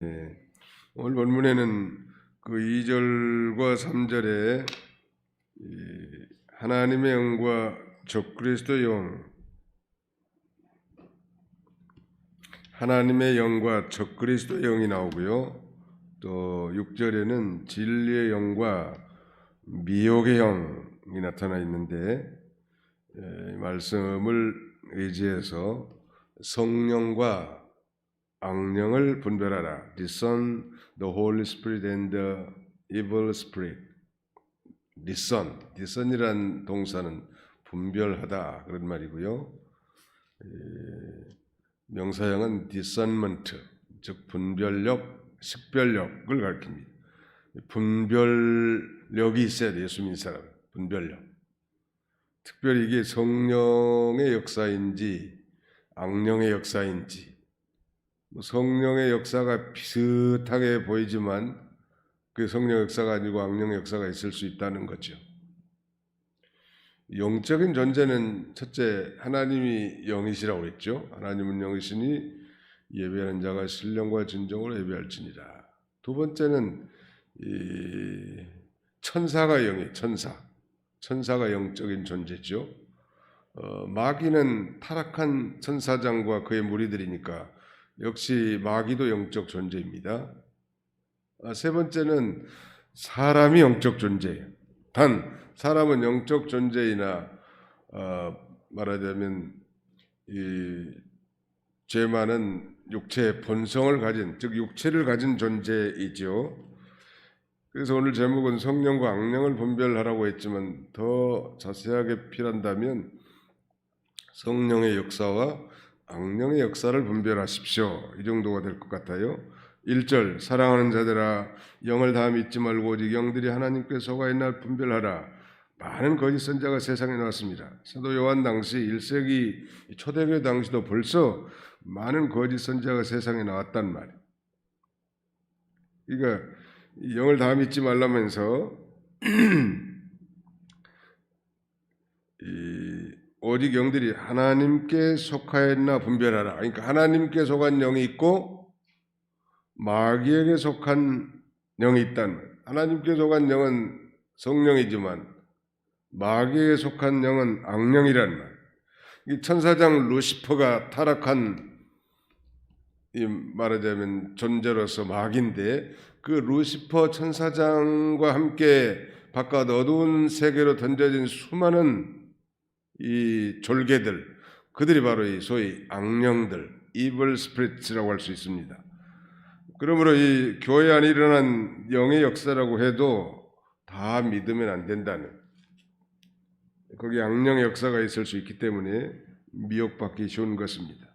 예, 오늘 본문에는 그 2절과 3절에 하나님의 영과 적그리스도의 영, 하나님의 영과 적그리스도의 영이 나오고요. 또 6절에는 진리의 영과 미혹의 영이 나타나 있는데, 이 말씀을 의지해서 성령과 악령을 분별하라. Discern the Holy Spirit and the evil spirit. discern이란 동사는 분별하다 그런 말이고요. 명사형은 discernment, 즉 분별력, 식별력을 가리킵니다. 분별력이 있어야 돼요. 예수 믿는 사람 분별력. 특별히 이게 성령의 역사인지 악령의 역사인지, 성령의 역사가 비슷하게 보이지만 그 성령 역사가 아니고 악령의 역사가 있을 수 있다는 거죠. 영적인 존재는 첫째, 하나님이 영이시라고 했죠. 하나님은 영이시니 예배하는 자가 신령과 진정으로 예배할지니라. 두 번째는 천사가 영이에요. 천사가 영적인 존재죠. 마귀는 타락한 천사장과 그의 무리들이니까 역시 마귀도 영적 존재입니다. 세 번째는 사람이 영적 존재예요. 단 사람은 영적 존재이나 말하자면 이 죄 많은 육체의 본성을 가진, 즉 육체를 가진 존재이죠. 그래서 오늘 제목은 성령과 악령을 분별하라고 했지만 더 자세하게 필요한다면 성령의 역사와 악령의 역사를 분별하십시오. 이 정도가 될 것 같아요. 1절 사랑하는 자들아 영을 다 믿지 말고 오직 영들이 하나님께 속아 있나 분별하라. 많은 거짓 선자가 세상에 나왔습니다. 사도 요한 당시 1세기 초대교회 당시도 벌써 많은 거짓 선자가 세상에 나왔단 말이에요. 그러니까 영을 다 믿지 말라면서 오직 영들이 하나님께 속하였나 분별하라. 그러니까 하나님께 속한 영이 있고 마귀에게 속한 영이 있다는 거예요. 하나님께 속한 영은 성령이지만 마귀에게 속한 영은 악령이라는 말이에요. 이 천사장 루시퍼가 타락한 말하자면 존재로서 마귀인데, 그 루시퍼 천사장과 함께 바깥 어두운 세계로 던져진 수많은 이 졸개들, 그들이 바로 이 소위 악령들, evil spirits라고 할 수 있습니다. 그러므로 이 교회 안에 일어난 영의 역사라고 해도 다 믿으면 안 된다는, 거기 악령의 역사가 있을 수 있기 때문에 미혹받기 쉬운 것입니다.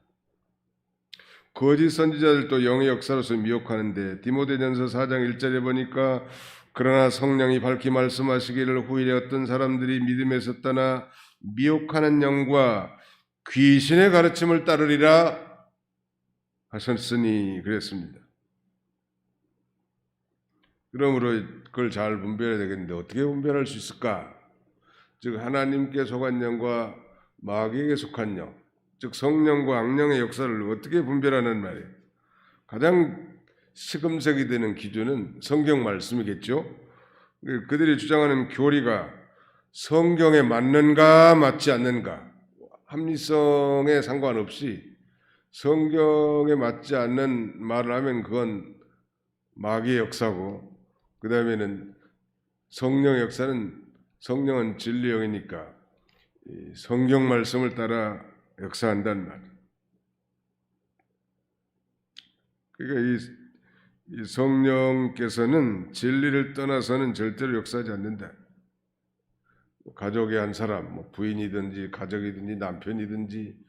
거짓 선지자들도 영의 역사로서 미혹하는데, 디모데전서 4장 1절에 보니까 그러나 성령이 밝히 말씀하시기를 후일에 어떤 사람들이 믿음에서 떠나 미혹하는 영과 귀신의 가르침을 따르리라 하셨으니 그랬습니다. 그러므로 그걸 잘 분별해야 되겠는데 어떻게 분별할 수 있을까? 즉 하나님께 속한 영과 마귀에게 속한 영, 즉 성령과 악령의 역사를 어떻게 분별하는 말이에요. 가장 시금석이 되는 기준은 성경 말씀이겠죠. 그들이 주장하는 교리가 성경에 맞는가 맞지 않는가, 합리성에 상관없이 성경에 맞지 않는 말을 하면 그건 마귀의 역사고, 그 다음에는 성령의 역사는, 성령은 진리의 영이니까 성경 말씀을 따라 역사한다는 말. 그러니까 이 성령께서는 진리를 떠나서는 절대로 역사하지 않는다. 가족의 한 사람, 부인이든지 가족이든지 남편이든지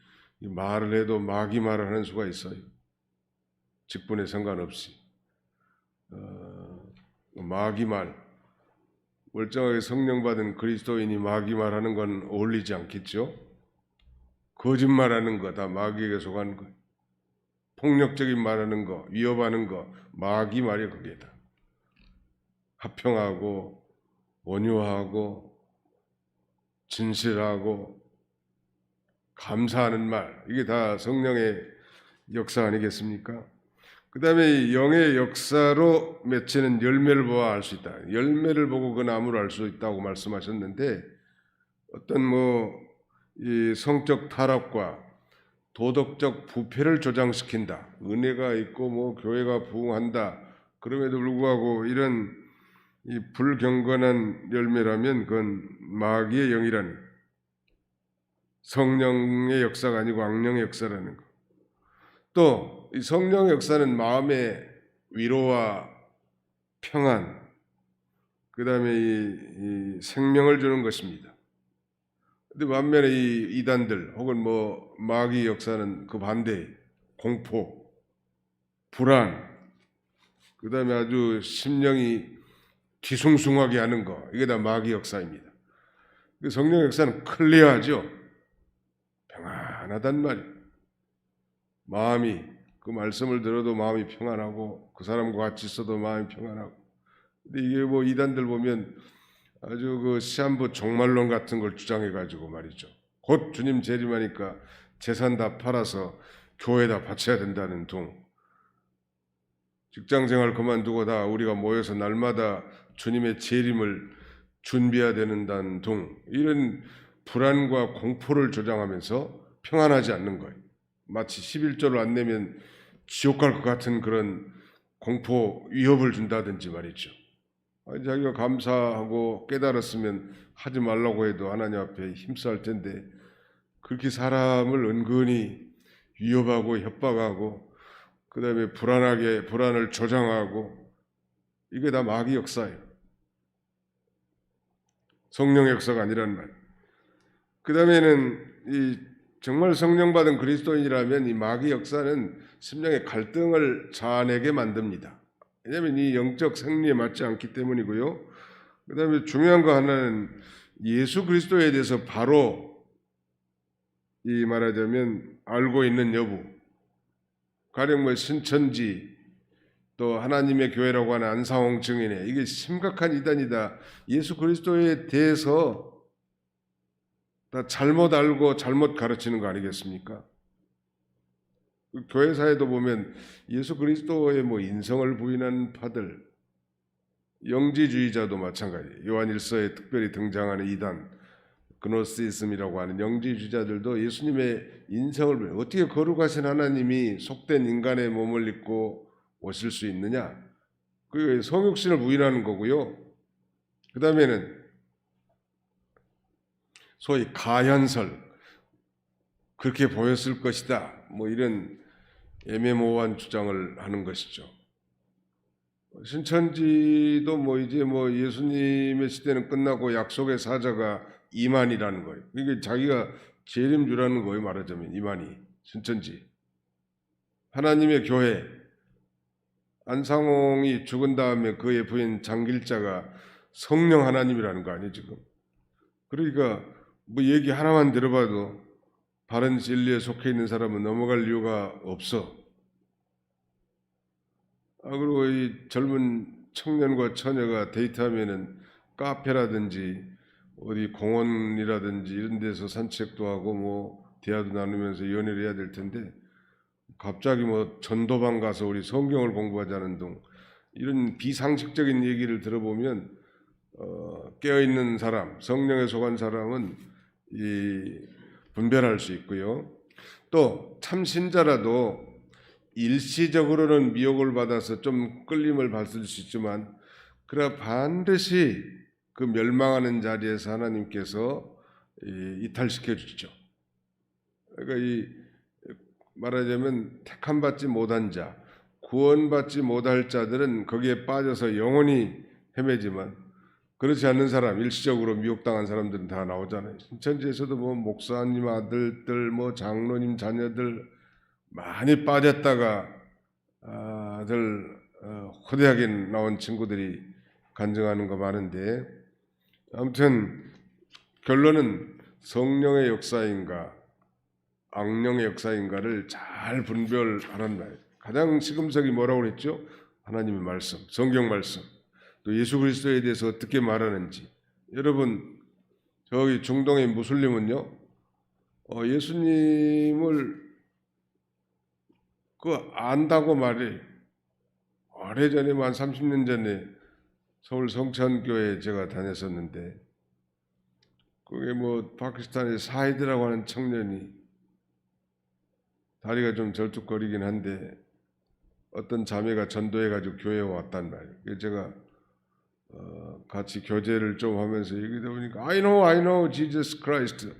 말을 해도 마귀 말을 하는 수가 있어요. 직분에 상관없이 마귀 말, 멀쩡하게 성령 받은 그리스도인이 마귀 말하는 건 어울리지 않겠죠? 거짓말하는 거 다 마귀에게 속한 거, 폭력적인 말하는 거, 위협하는 거 마귀 말이 그게 다. 화평하고 온유하고 진실하고 감사하는 말, 이게 다 성령의 역사 아니겠습니까? 그다음에 영의 역사로 맺히는 열매를 보아 알 수 있다. 열매를 보고 그 나무를 알 수 있다고 말씀하셨는데 어떤 이 성적 타락과 도덕적 부패를 조장시킨다. 은혜가 있고 교회가 부흥한다. 그럼에도 불구하고 이런 이 불경건한 열매라면 그건 마귀의 영이라는, 성령의 역사가 아니고 악령의 역사라는 거. 또 이 성령의 역사는 마음의 위로와 평안, 그 다음에 이 생명을 주는 것입니다. 근데 반면에 이 이단들 혹은 마귀 역사는 그 반대, 공포, 불안, 그 다음에 아주 심령이 뒤숭숭하게 하는 거, 이게 다 마귀 역사입니다. 성령 역사는 클리어하죠. 평안하단 말이에요. 마음이, 그 말씀을 들어도 마음이 평안하고 그 사람과 같이 있어도 마음이 평안하고. 근데 이게 이단들 보면 아주 그 시한부 종말론 같은 걸 주장해 가지고 말이죠. 곧 주님 재림하니까 재산 다 팔아서 교회에다 바쳐야 된다는 둥, 직장생활 그만두고 다 우리가 모여서 날마다 주님의 재림을 준비해야 된다는 둥, 이런 불안과 공포를 조장하면서 평안하지 않는 거예요. 마치 11조를 안 내면 지옥 갈 것 같은 그런 공포, 위협을 준다든지 말이죠. 자기가 감사하고 깨달았으면 하지 말라고 해도 하나님 앞에 힘써할 텐데 그렇게 사람을 은근히 위협하고 협박하고 그 다음에 불안을 조장하고, 이게 다 마귀 역사예요. 성령의 역사가 아니란 말. 그 다음에는 정말 성령 받은 그리스도인이라면 이 마귀 역사는 심령의 갈등을 자아내게 만듭니다. 왜냐하면 이 영적 생리에 맞지 않기 때문이고요. 그 다음에 중요한 거 하나는 예수 그리스도에 대해서 바로 이 말하자면 알고 있는 여부, 가령 신천지, 또 하나님의 교회라고 하는 안상홍 증인회, 이게 심각한 이단이다. 예수 그리스도에 대해서 다 잘못 알고 잘못 가르치는 거 아니겠습니까? 교회사에도 보면 예수 그리스도의 인성을 부인하는 파들, 영지주의자도 마찬가지예요. 요한일서에 특별히 등장하는 이단, 그노시즘이라고 하는 영지주의자들도 예수님의 인성을 부인, 어떻게 거룩하신 하나님이 속된 인간의 몸을 입고 오실 수 있느냐? 그 성육신을 부인하는 거고요. 그 다음에는 소위 가현설, 그렇게 보였을 것이다. 이런 애매모호한 주장을 하는 것이죠. 신천지도 이제 예수님의 시대는 끝나고 약속의 사자가 이만이라는 거예요. 이게 자기가 재림주라는 거예요. 말하자면 이만이, 신천지. 하나님의 교회, 안상홍이 죽은 다음에 그의 부인 장길자가 성령 하나님이라는 거 아니에요 지금. 그러니까 얘기 하나만 들어봐도 바른 진리에 속해 있는 사람은 넘어갈 이유가 없어. 그리고 이 젊은 청년과 처녀가 데이트하면은 카페라든지 어디 공원이라든지 이런 데서 산책도 하고 대화도 나누면서 연애를 해야 될 텐데 갑자기 전도방 가서 우리 성경을 공부하자는 등 이런 비상식적인 얘기를 들어보면 깨어있는 사람, 성령에 속한 사람은 분별할 수 있고요. 또 참신자라도 일시적으로는 미혹을 받아서 좀 끌림을 받을 수 있지만 그러나 반드시 그 멸망하는 자리에서 하나님께서 이탈시켜 주시죠. 그러니까 말하자면 택함받지 못한 자, 구원받지 못할 자들은 거기에 빠져서 영원히 헤매지만 그렇지 않는 사람, 일시적으로 미혹당한 사람들은 다 나오잖아요. 신천지에서도 목사님 아들들, 장로님 자녀들 많이 빠졌다가 호되하게 나온 친구들이 간증하는 거 많은데, 아무튼 결론은 성령의 역사인가 악령의 역사인가를 잘 분별하는 말. 가장 시금석이 뭐라고 그랬죠? 하나님의 말씀, 성경 말씀, 또 예수 그리스도에 대해서 어떻게 말하는지. 여러분 저기 중동의 무슬림은요, 예수님을 안다고 말해. 오래전에 한 30년 전에 서울 성찬교회에 제가 다녔었는데 그게 뭐 파키스탄의 사이드라고 하는 청년이 다리가 좀 절뚝거리긴 한데 어떤 자매가 전도해가지고 교회에 왔단 말이에요. 그래서 제가 같이 교제를 좀 하면서 얘기하다 보니까 I know Jesus Christ.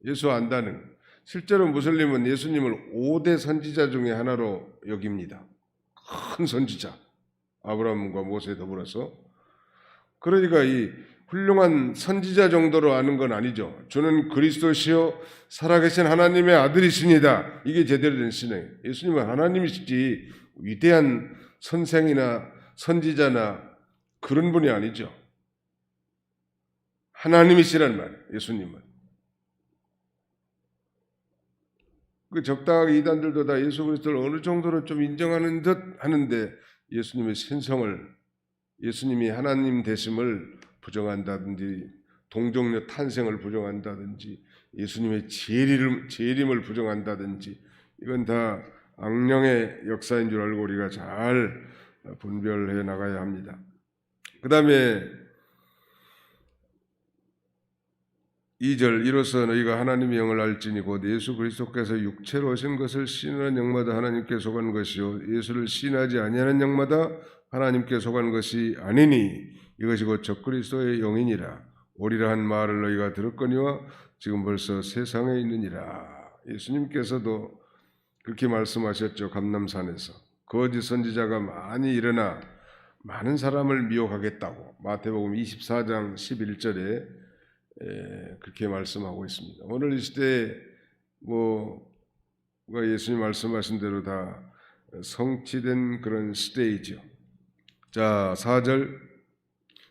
예수 안다는. 실제로 무슬림은 예수님을 5대 선지자 중에 하나로 여깁니다. 큰 선지자. 아브라함과 모세 더불어서. 그러니까 이 훌륭한 선지자 정도로 아는 건 아니죠. 주는 그리스도시요 살아계신 하나님의 아들이십니다. 이게 제대로 된 신앙이에요. 예수님은 하나님이시지 위대한 선생이나 선지자나 그런 분이 아니죠. 하나님이시란 말이에요. 예수님은. 그 적당하게 이단들도 다 예수 그리스도를 어느 정도로 좀 인정하는 듯 하는데 예수님의 신성을, 예수님이 하나님 되심을 부정한다든지 동정녀 탄생을 부정한다든지 예수님의 재림을 부정한다든지 이건 다 악령의 역사인 줄 알고 우리가 잘 분별해 나가야 합니다. 그 다음에 2절 이로써 너희가 하나님의 영을 알지니 곧 예수 그리스도께서 육체로 오신 것을 신하는 영마다 하나님께 속한 것이요 예수를 신하지 아니하는 영마다 하나님께 속한 것이 아니니 이것이 곧 적그리스도의 영이니라. 오리라 한 말을 너희가 들었거니와 지금 벌써 세상에 있느니라. 예수님께서도 그렇게 말씀하셨죠. 감람산에서 거짓 선지자가 많이 일어나 많은 사람을 미혹하겠다고 마태복음 24장 11절에 그렇게 말씀하고 있습니다. 오늘 이 시대에 예수님 말씀하신 대로 다 성취된 그런 시대이죠. 자, 4절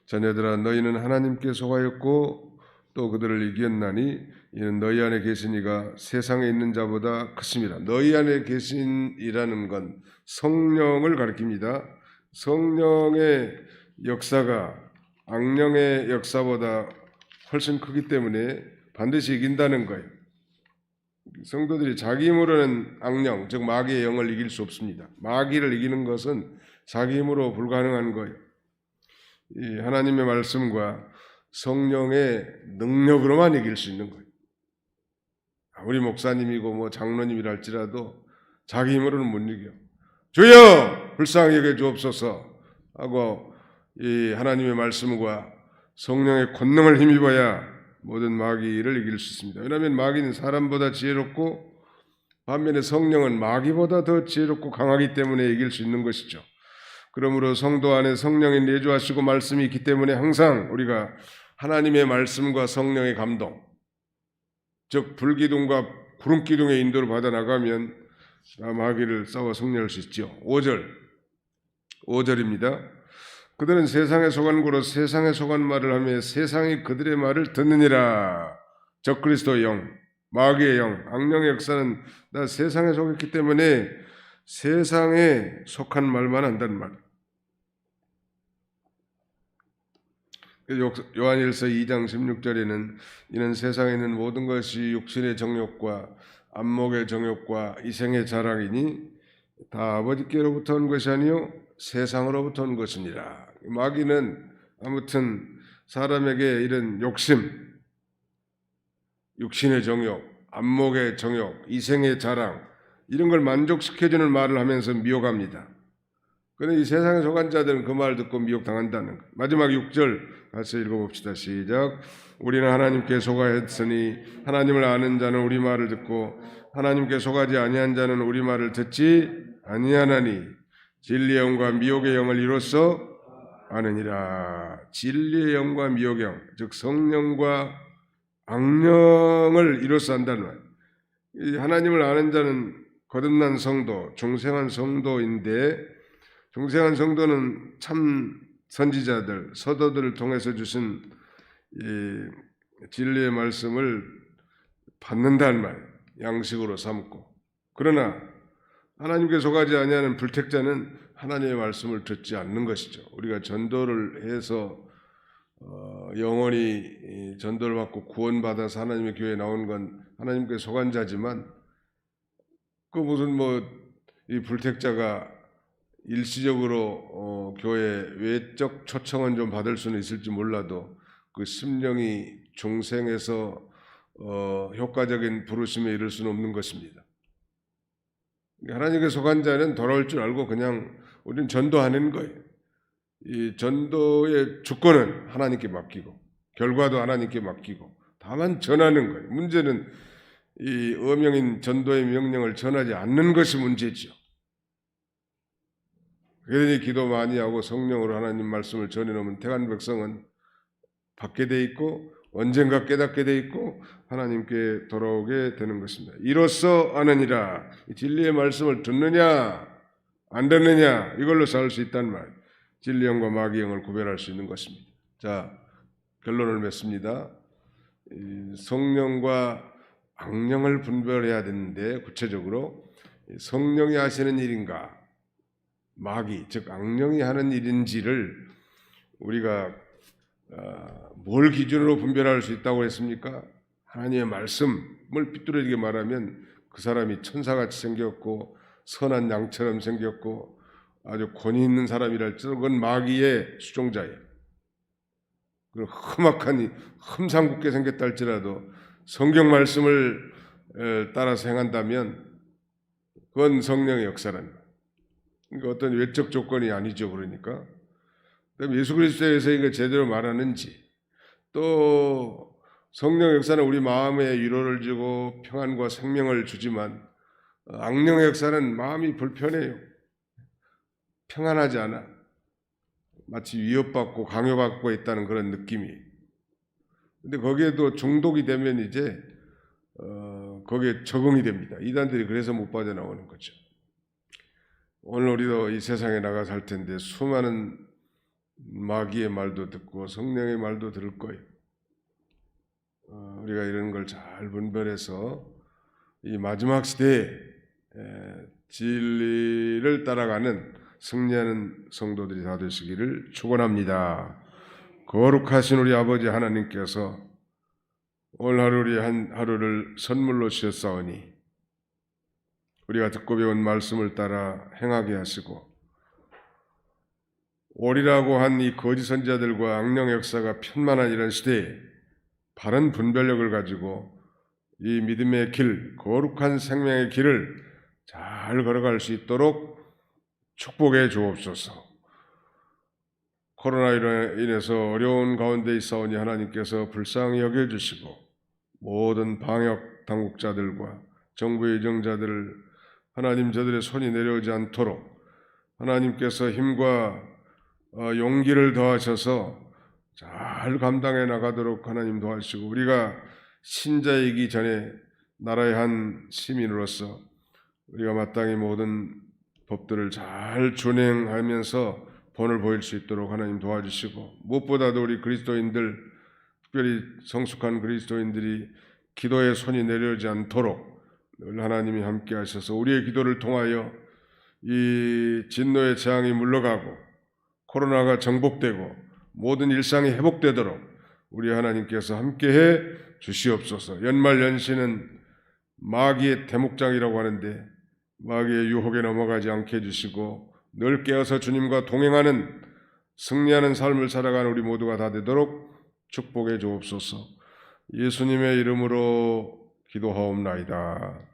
자녀들아 너희는 하나님께 속하였고 또 그들을 이겼나니 이는 너희 안에 계신 이가 세상에 있는 자보다 크심이라. 너희 안에 계신이라는 건 성령을 가리킵니다. 성령의 역사가 악령의 역사보다 훨씬 크기 때문에 반드시 이긴다는 거예요. 성도들이 자기 힘으로는 악령, 즉 마귀의 영을 이길 수 없습니다. 마귀를 이기는 것은 자기 힘으로 불가능한 거예요. 이 하나님의 말씀과 성령의 능력으로만 이길 수 있는 거예요. 아무리 목사님이고 장로님이라 할지라도 자기 힘으로는 못 이겨. 주여 불쌍히 여겨 주옵소서 하고 이 하나님의 말씀과 성령의 권능을 힘입어야 모든 마귀를 이길 수 있습니다. 왜냐하면 마귀는 사람보다 지혜롭고 반면에 성령은 마귀보다 더 지혜롭고 강하기 때문에 이길 수 있는 것이죠. 그러므로 성도 안에 성령이 내주하시고 말씀이 있기 때문에 항상 우리가 하나님의 말씀과 성령의 감동, 즉 불기둥과 구름기둥의 인도를 받아 나가면 마귀를 싸워 승리할 수 있죠. 5절입니다. 그들은 세상에 속한 고로 세상에 속한 말을 하며 세상이 그들의 말을 듣느니라. 적그리스도의 영, 마귀의 영, 악령의 역사는 다 세상에 속했기 때문에 세상에 속한 말만 한다는 말. 요한일서 2장 16절에는 이는 세상에 있는 모든 것이 육신의 정욕과 안목의 정욕과 이생의 자랑이니 다 아버지께로부터 온 것이 아니요 세상으로부터 온 것이니라. 마귀는 아무튼 사람에게 이런 욕심, 육신의 정욕, 안목의 정욕, 이생의 자랑 이런 걸 만족시켜주는 말을 하면서 미혹합니다. 그런데 이 세상에 속한 자들은 그 말을 듣고 미혹당한다는 것. 마지막 6절 같이 읽어봅시다. 시작. 우리는 하나님께 속하였으니 하나님을 아는 자는 우리 말을 듣고 하나님께 속하지 아니한 자는 우리 말을 듣지 아니하나니 진리의 영과 미혹의 영을 이로써 아느니라. 진리의 영과 미혹의 영, 즉 성령과 악령을 이로써 안다는 말. 하나님을 아는 자는 거듭난 성도, 중생한 성도인데 중생한 성도는 참 선지자들, 서도들을 통해서 주신 이 진리의 말씀을 받는다는 말, 양식으로 삼고. 그러나 하나님께 속하지 아니하는 불택자는 하나님의 말씀을 듣지 않는 것이죠. 우리가 전도를 해서 영원히 전도를 받고 구원받아서 하나님의 교회에 나온 건 하나님께 속한 자지만 그 무슨 이 불택자가 일시적으로 교회 외적 초청은 좀 받을 수는 있을지 몰라도 그 심령이 중생에서 효과적인 부르심에 이를 수는 없는 것입니다. 하나님께 속한 자는 돌아올 줄 알고 그냥 우리는 전도하는 거예요. 이 전도의 주권은 하나님께 맡기고 결과도 하나님께 맡기고 다만 전하는 거예요. 문제는 이 어명인 전도의 명령을 전하지 않는 것이 문제죠. 그러니 기도 많이 하고 성령으로 하나님 말씀을 전해놓으면 택한 백성은 받게 돼 있고 언젠가 깨닫게 돼 있고 하나님께 돌아오게 되는 것입니다. 이로써 아느니라, 진리의 말씀을 듣느냐 안 듣느냐 이걸로 살 수 있단 말. 진리형과 마귀형을 구별할 수 있는 것입니다. 자, 결론을 맺습니다. 성령과 악령을 분별해야 되는데 구체적으로 성령이 하시는 일인가 마귀 즉 악령이 하는 일인지를 우리가 뭘 기준으로 분별할 수 있다고 했습니까? 하나님의 말씀을 삐뚤어지게 말하면 그 사람이 천사같이 생겼고 선한 양처럼 생겼고 아주 권위 있는 사람이랄지라도 그건 마귀의 수종자예요. 그리고 험악하니 험상궂게 생겼다 할지라도 성경 말씀을 따라서 행한다면 그건 성령의 역사라는 거예요. 그러니까 어떤 외적 조건이 아니죠. 그러니까 예수 그리스도에서 이거 제대로 말하는지 또 성령 역사는 우리 마음에 위로를 주고 평안과 생명을 주지만 악령의 역사는 마음이 불편해요. 평안하지 않아. 마치 위협받고 강요받고 있다는 그런 느낌이. 근데 거기에도 중독이 되면 이제 거기에 적응이 됩니다. 이단들이 그래서 못 빠져나오는 거죠. 오늘 우리도 이 세상에 나가 살 텐데 수많은 마귀의 말도 듣고 성령의 말도 들을 거예요. 우리가 이런 걸 잘 분별해서 이 마지막 시대에 진리를 따라가는 승리하는 성도들이 다 되시기를 축원합니다. 거룩하신 우리 아버지 하나님께서 오늘 하루 우리 한 하루를 선물로 주셨사오니 우리가 듣고 배운 말씀을 따라 행하게 하시고 오리라고 한 이 거짓 선지자들과 악령 역사가 편만한 이런 시대에 바른 분별력을 가지고 이 믿음의 길, 거룩한 생명의 길을 잘 걸어갈 수 있도록 축복해 주옵소서. 코로나로 인해서 어려운 가운데 있사오니 하나님께서 불쌍히 여겨주시고 모든 방역 당국자들과 정부 예정자들을 하나님 저들의 손이 내려오지 않도록 하나님께서 힘과 용기를 더하셔서 잘 감당해 나가도록 하나님 도와주시고 우리가 신자이기 전에 나라의 한 시민으로서 우리가 마땅히 모든 법들을 잘 준행하면서 본을 보일 수 있도록 하나님 도와주시고 무엇보다도 우리 그리스도인들 특별히 성숙한 그리스도인들이 기도의 손이 내려오지 않도록 늘 하나님이 함께 하셔서 우리의 기도를 통하여 이 진노의 재앙이 물러가고 코로나가 정복되고 모든 일상이 회복되도록 우리 하나님께서 함께해 주시옵소서. 연말연시는 마귀의 대목장이라고 하는데 마귀의 유혹에 넘어가지 않게 해주시고 늘 깨어서 주님과 동행하는 승리하는 삶을 살아가는 우리 모두가 다 되도록 축복해 주옵소서. 예수님의 이름으로 기도하옵나이다.